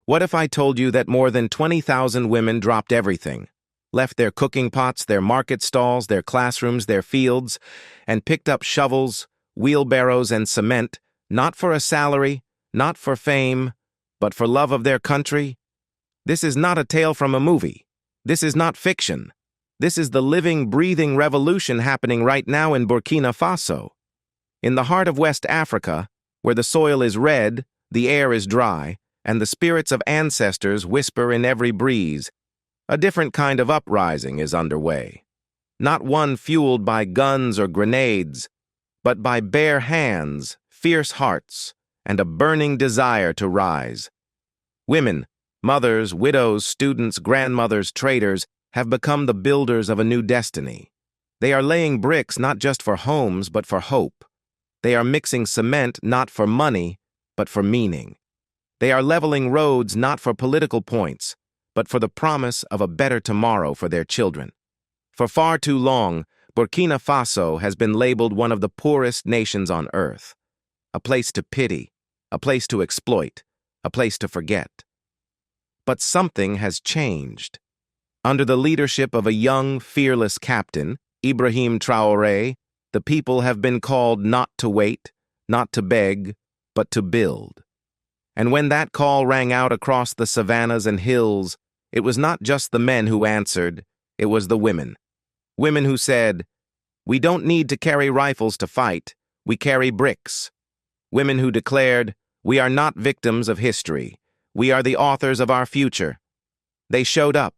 What if I told you that more than 20,000 women dropped everything, left their cooking pots, their market stalls, their classrooms, their fields, and picked up shovels, wheelbarrows, and cement, not for a salary, not for fame, but for love of their country? This is not a tale from a movie. This is not fiction. This is the living, breathing revolution happening right now in Burkina Faso. In the heart of West Africa, where the soil is red, the air is dry, and the spirits of ancestors whisper in every breeze, a different kind of uprising is underway. Not one fueled by guns or grenades, but by bare hands, fierce hearts, and a burning desire to rise. Women, mothers, widows, students, grandmothers, traders have become the builders of a new destiny. They are laying bricks not just for homes, but for hope. They are mixing cement not for money, but for meaning. They are leveling roads not for political points, but for the promise of a better tomorrow for their children. For far too long, Burkina Faso has been labeled one of the poorest nations on earth. A place to pity, a place to exploit, a place to forget. But something has changed. Under the leadership of a young, fearless captain, Ibrahim Traoré, the people have been called not to wait, not to beg, but to build. And when that call rang out across the savannas and hills, it was not just the men who answered, it was the women. Women who said, "We don't need to carry rifles to fight, we carry bricks." Women who declared, "We are not victims of history, we are the authors of our future." They showed up,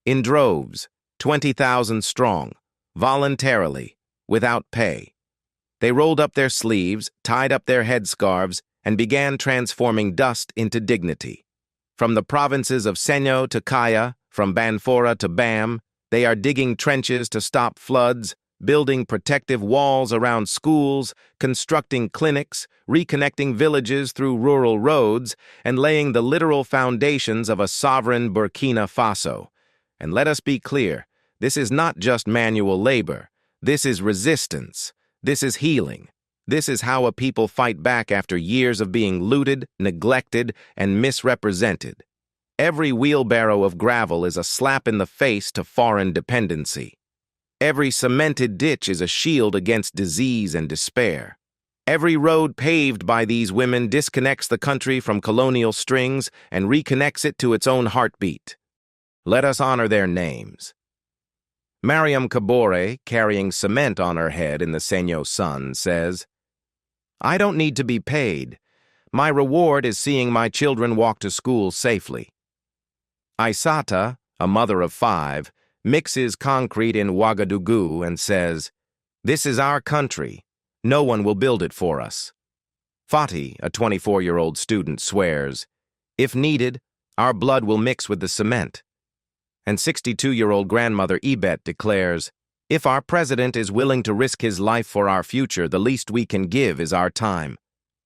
in droves, 20,000 strong, voluntarily, without pay. They rolled up their sleeves, tied up their headscarves, and began transforming dust into dignity. From the provinces of Senyo to Kaya, from Banfora to Bam, they are digging trenches to stop floods, building protective walls around schools, constructing clinics, reconnecting villages through rural roads, and laying the literal foundations of a sovereign Burkina Faso. And let us be clear, this is not just manual labor. This is resistance. This is healing. This is how a people fight back after years of being looted, neglected, and misrepresented. Every wheelbarrow of gravel is a slap in the face to foreign dependency. Every cemented ditch is a shield against disease and despair. Every road paved by these women disconnects the country from colonial strings and reconnects it to its own heartbeat. Let us honor their names. Mariam Kabore, carrying cement on her head in the Senyo sun, says, "I don't need to be paid. My reward is seeing my children walk to school safely." Aissata, a mother of 5, mixes concrete in Ouagadougou and says, "This is our country. No one will build it for us." Fati, a 24-year-old student, swears, "If needed, our blood will mix with the cement." And 62-year-old grandmother Ibet declares, "If our president is willing to risk his life for our future, the least we can give is our time."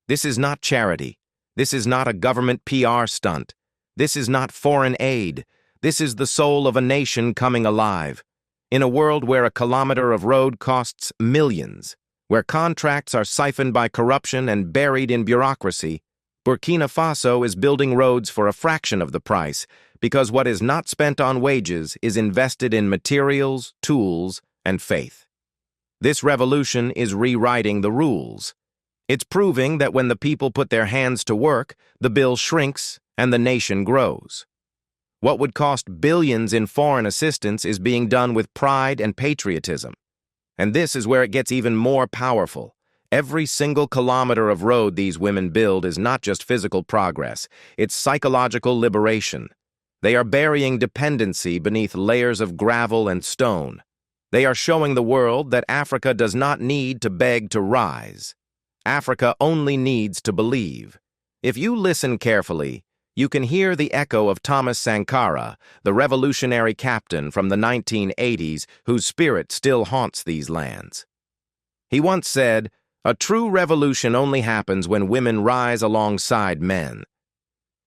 This is not charity. This is not a government PR stunt. This is not foreign aid. This is the soul of a nation coming alive. In a world where a kilometer of road costs millions, where contracts are siphoned by corruption and buried in bureaucracy, Burkina Faso is building roads for a fraction of the price, because what is not spent on wages is invested in materials, tools, and faith. This revolution is rewriting the rules. It's proving that when the people put their hands to work, the bill shrinks and the nation grows. What would cost billions in foreign assistance is being done with pride and patriotism. And this is where it gets even more powerful. Every single kilometer of road these women build is not just physical progress, it's psychological liberation. They are burying dependency beneath layers of gravel and stone. They are showing the world that Africa does not need to beg to rise. Africa only needs to believe. If you listen carefully, you can hear the echo of Thomas Sankara, the revolutionary captain from the 1980s whose spirit still haunts these lands. He once said, "A true revolution only happens when women rise alongside men."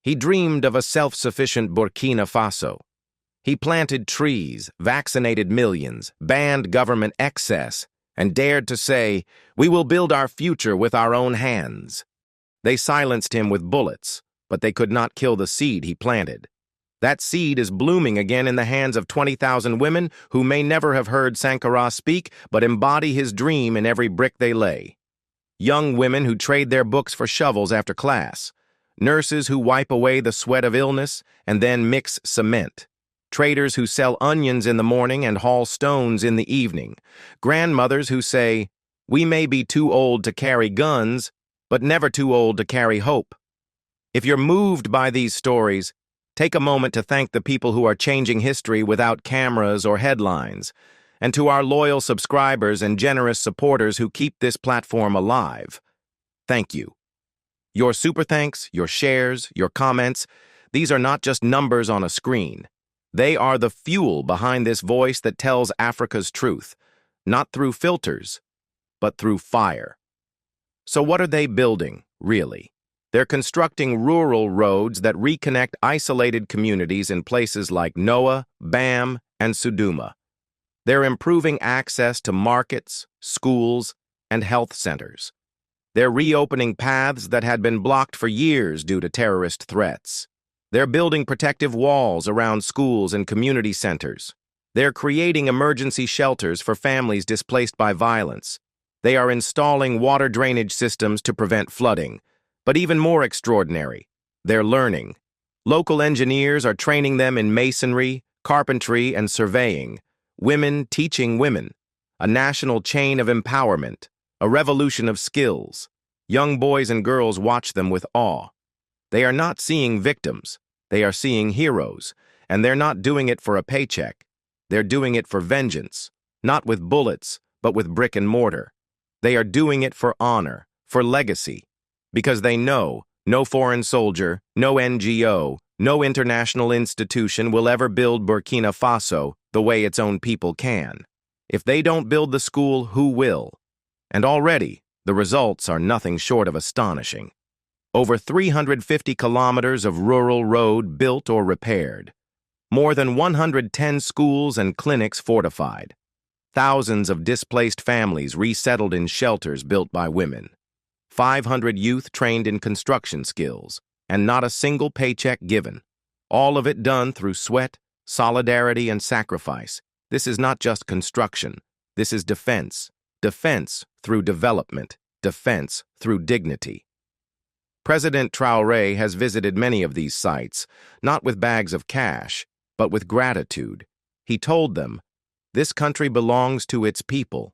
He dreamed of a self-sufficient Burkina Faso. He planted trees, vaccinated millions, banned government excess, and dared to say, "We will build our future with our own hands." They silenced him with bullets, but they could not kill the seed he planted. That seed is blooming again in the hands of 20,000 women who may never have heard Sankara speak, but embody his dream in every brick they lay. Young women who trade their books for shovels after class. Nurses who wipe away the sweat of illness and then mix cement. Traders who sell onions in the morning and haul stones in the evening. Grandmothers who say, "We may be too old to carry guns, but never too old to carry hope." If you're moved by these stories, take a moment to thank the people who are changing history without cameras or headlines, and to our loyal subscribers and generous supporters who keep this platform alive. Thank you. Your super thanks, your shares, your comments, these are not just numbers on a screen. They are the fuel behind this voice that tells Africa's truth, not through filters, but through fire. So what are they building, really? They're constructing rural roads that reconnect isolated communities in places like Noa, Bam, and Suduma. They're improving access to markets, schools, and health centers. They're reopening paths that had been blocked for years due to terrorist threats. They're building protective walls around schools and community centers. They're creating emergency shelters for families displaced by violence. They are installing water drainage systems to prevent flooding. But even more extraordinary, they're learning. Local engineers are training them in masonry, carpentry, and surveying. Women teaching women. A national chain of empowerment. A revolution of skills. Young boys and girls watch them with awe. They are not seeing victims. They are seeing heroes. And they're not doing it for a paycheck. They're doing it for vengeance. Not with bullets, but with brick and mortar. They are doing it for honor, for legacy. Because they know no foreign soldier, no NGO, no international institution will ever build Burkina Faso the way its own people can. If they don't build the school, who will? And already, the results are nothing short of astonishing. Over 350 kilometers of rural road built or repaired. More than 110 schools and clinics fortified. Thousands of displaced families resettled in shelters built by women. 500 youth trained in construction skills, and not a single paycheck given. All of it done through sweat, solidarity, and sacrifice. This is not just construction. This is defense. Defense through development. Defense through dignity. President Traoré has visited many of these sites, not with bags of cash, but with gratitude. He told them, "This country belongs to its people."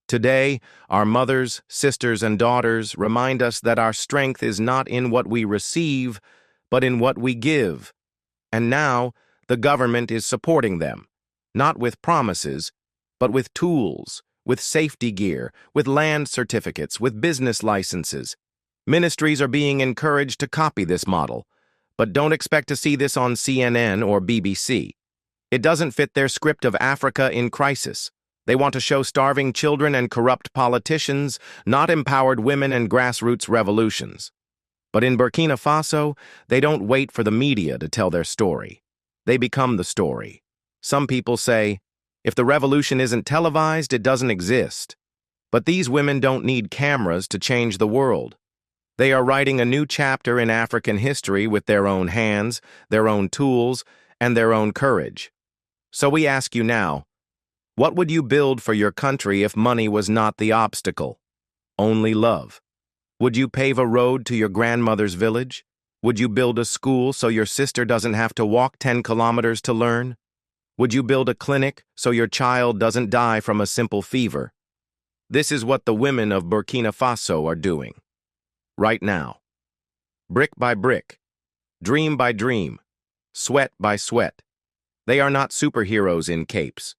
Today, our mothers, sisters, and daughters remind us that our strength is not in what we receive, but in what we give. And now, the government is supporting them, not with promises, but with tools, with safety gear, with land certificates, with business licenses. Ministries are being encouraged to copy this model, but don't expect to see this on CNN or BBC. It doesn't fit their script of Africa in crisis. They want to show starving children and corrupt politicians, not empowered women and grassroots revolutions. But in Burkina Faso, they don't wait for the media to tell their story. They become the story. Some people say, if the revolution isn't televised, it doesn't exist. But these women don't need cameras to change the world. They are writing a new chapter in African history with their own hands, their own tools, and their own courage. So we ask you now, what would you build for your country if money was not the obstacle? Only love. Would you pave a road to your grandmother's village? Would you build a school so your sister doesn't have to walk 10 kilometers to learn? Would you build a clinic so your child doesn't die from a simple fever? This is what the women of Burkina Faso are doing. Right now. Brick by brick. Dream by dream. Sweat by sweat. They are not superheroes in capes.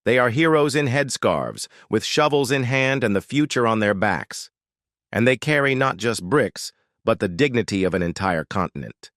They are heroes in headscarves, with shovels in hand and the future on their backs. And they carry not just bricks, but the dignity of an entire continent.